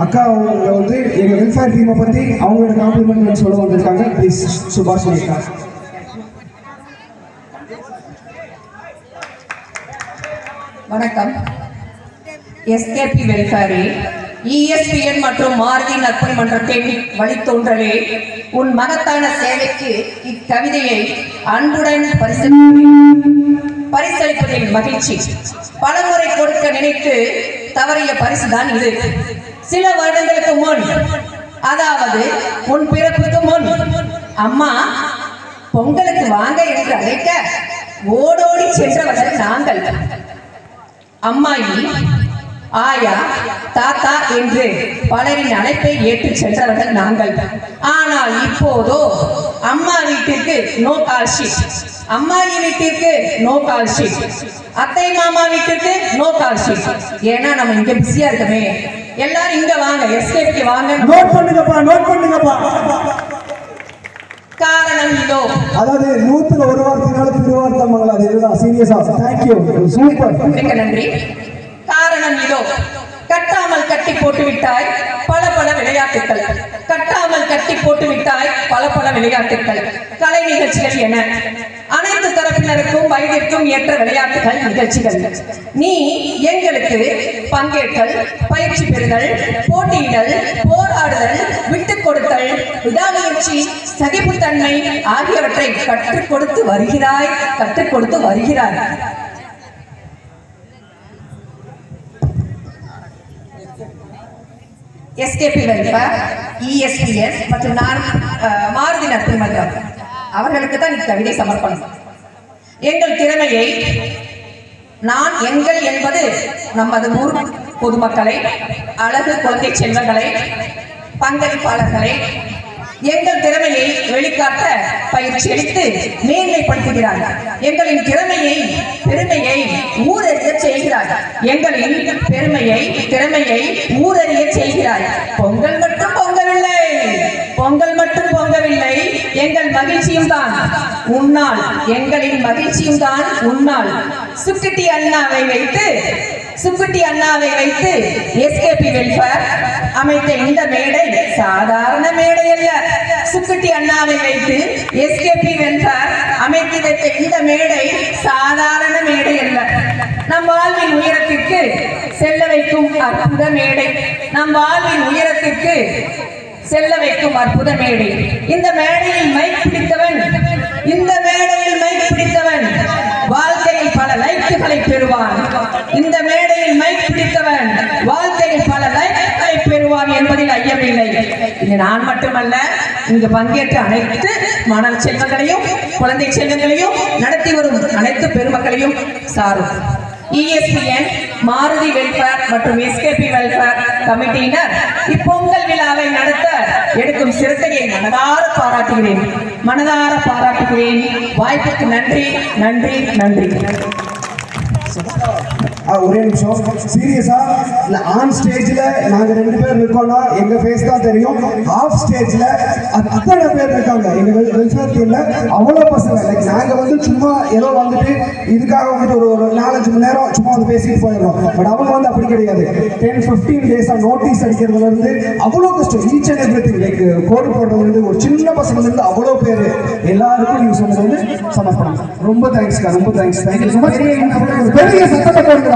அக்கா அவங்க வந்து எங்கள் வெல்ஃபேர் டீமை பற்றி அவங்களோட காம்ப்ளிமெண்ட் சொல்ல வந்திருக்காங்க. ப்ளீஸ் சுபாஷ் அக்கா. வணக்கம். எஸ்கேபி வெல்ஃபேரில் ESPN மற்றும் மாருதி நற்பணி மன்றத்தின் வழித்தோன்றலே உன் மகத்தான சேவைக்கு இக்கவிதையை அன்புடன் பரிசளிப்பதில் மகிழ்ச்சி. பலமுறை கொடுக்க நினைத்து தவறிய பரிசுதான் இது. சில வருடங்களுக்கு முன், அதாவது உன் பிறப்புக்கு முன், அம்மா பொங்கலுக்கு வாங்க என்று அழைக்க ஓடோடி சென்றவர்கள் நாங்கள். அம்மாயி, ஆயா, தாத்தா என்று பலரின் அழைப்பை ஏற்று சென்றவர்கள் நாங்கள். ஆனால் இப்போதோ அம்மா வீட்டிற்கு நோ கால் ஷீட், அம்மாயி வீட்டிற்கு நோ கால் ஷீட், அத்தை மாமா வீட்டிற்கு நோ கால் ஷீட். ஏன்னா நம்ம இங்க பிஸியா இருக்கமே. எல்லாரும் இங்க வாங்க, எஸ்கேபிக்கு வாங்க. நோட் பண்ணுங்கப்பா, நோட் பண்ணுங்கப்பா. காரணம் இதோ. அதாவது 100ல் ஒரு வார்த்தைனால திருவார்த்தை மங்களம். அது இதுதான். சீரியஸா தேங்க்யூ, சூப்பர், மிக்க நன்றி. காரணம் இதோ. கட்டாமல் கட்டி போட்டு விட்டாய் பல பல விளையாட்டுகள், கட்டாமல் கட்டி போட்டு விட்டாய் பல பல விளையாட்டுகள், கலை நிகழ்ச்சிகள் என அனைத்து தரப்பினருக்கும் வயதிற்கும் ஏற்ற விளையாட்டுகள் நிகழ்ச்சிகள். நீ எங்களுக்கு பங்கேற்றல், பயிற்சி பெறுதல், போட்டியிடல், போராடுதல், விட்டுக் கொடுத்தல், விடாமுயற்சி, சகிப்புத்தன்மை ஆகியவற்றை கற்றுக் கொடுத்து வருகிறாய். எஸ்கேபி வெல்ஃபேர், ESPN மற்றும் நான் மாருதி நற்பணி மன்றம் அவர்களுக்கு தான் இந்த கவிதை சமர்ப்பணம். எங்கள் திறமையை, நான் எங்கள் என்பது நமது ஊர் பொதுமக்களை, அழகு குழந்தை செல்வங்களை, பங்களிப்பாளர்களை எங்கள் திறமையை வெளிக்காட்ட பயிற்சி அளித்து மேன்மைப்படுத்துகிறார். எங்களின் பெருமையை ஊரறிய செய்கிறார். எங்களின் திறமையை ஊரறிய செய்கிறார். பொங்கல் மட்டும் பொங்கவில்லை, எங்கள் மகிழ்ச்சியும் தான் உன்னால், எங்களின் மகிழ்ச்சியும் தான் உன்னால். சுக்குட்டி அண்ணாவை வைத்து எஸ்கேபி வெல்ஃபேர் அமைத்த இந்த மேடை சாதாரண மேடை அல்ல. சுக்குட்டி அண்ணாவை வைத்து எஸ்கேபி வெல்ஃபேர் அமைத்து வைத்த இந்த மேடை சாதாரண மேடை அல்ல. நம் வாழ்வின் உயரத்திற்கு செல்ல வைக்கும் அற்புத மேடை. அற்புத மேடை. இந்த மேடையில் மைக் பிடித்தவன் வாழ்க்கையில் பல லைக்குகளை பெறுவான். இந்த மேடையில் மைக் பிடித்தவன் வாழ்க்கையில் பல லைக்குகளை பெறுவான் என்பதில் ஐயமில்லை. இது நான் மட்டுமல்ல, இங்கு பங்கேற்ற அனைத்து மாணவ செல்வங்களையும் குழந்தை செல்வங்களையும் நடத்தி வரும் அனைத்து பெருமக்களையும் சாரும். ESPN, மாருதி வெல்ஃபேர் மற்றும் எஸ்கேபி வெல்ஃபேர் கமிட்டியினர் இப்பொங்கல் விழாவை நடத்த எடுக்கும் சிரத்தையை மனதார பாராட்டுகிறேன். வாய்ப்புக்கு நன்றி. ஒரே நிமிஷம், சீரியஸா இல்ல, ஆன் ஸ்டேஜ்ல நாங்க 2 பேர் இருக்கோம்னா எங்க ஃபேஸ் தான் தெரியும். ஆஃப் ஸ்டேஜ்ல அத்தனை பேர் இருக்காங்க எங்க வெல்ஃபேர் டீம்ல. அவ்வளோ பசங்க லைக் நாங்க வந்து சும்மா ஏதோ வந்துட்டு இதுக்காக வந்துட்டு ஒரு 4-5 மணி நேரம் சும்மா வந்து பேசிட்டு போயிடுறோம். பட் அவங்க வந்து அப்படி கிடையாது. 10-15 டேஸா நோட்டீஸ் அடிக்கிறதுல இருந்து அவ்வளோ கஷ்டம். ஈச் அண்ட் எவ்ரிதிங் லைக் கோடு போடுறது வந்து ஒரு சின்ன பசங்க இருந்து அவ்வளோ பேர் எல்லாருக்கும் நீங்க சொன்னது வந்து சமர்ப்பணம். ரொம்ப தேங்க்ஸ்க்கா, ரொம்ப தேங்க்ஸ். Thank you so much. பெரிய சத்தத்தை போடுறோம்.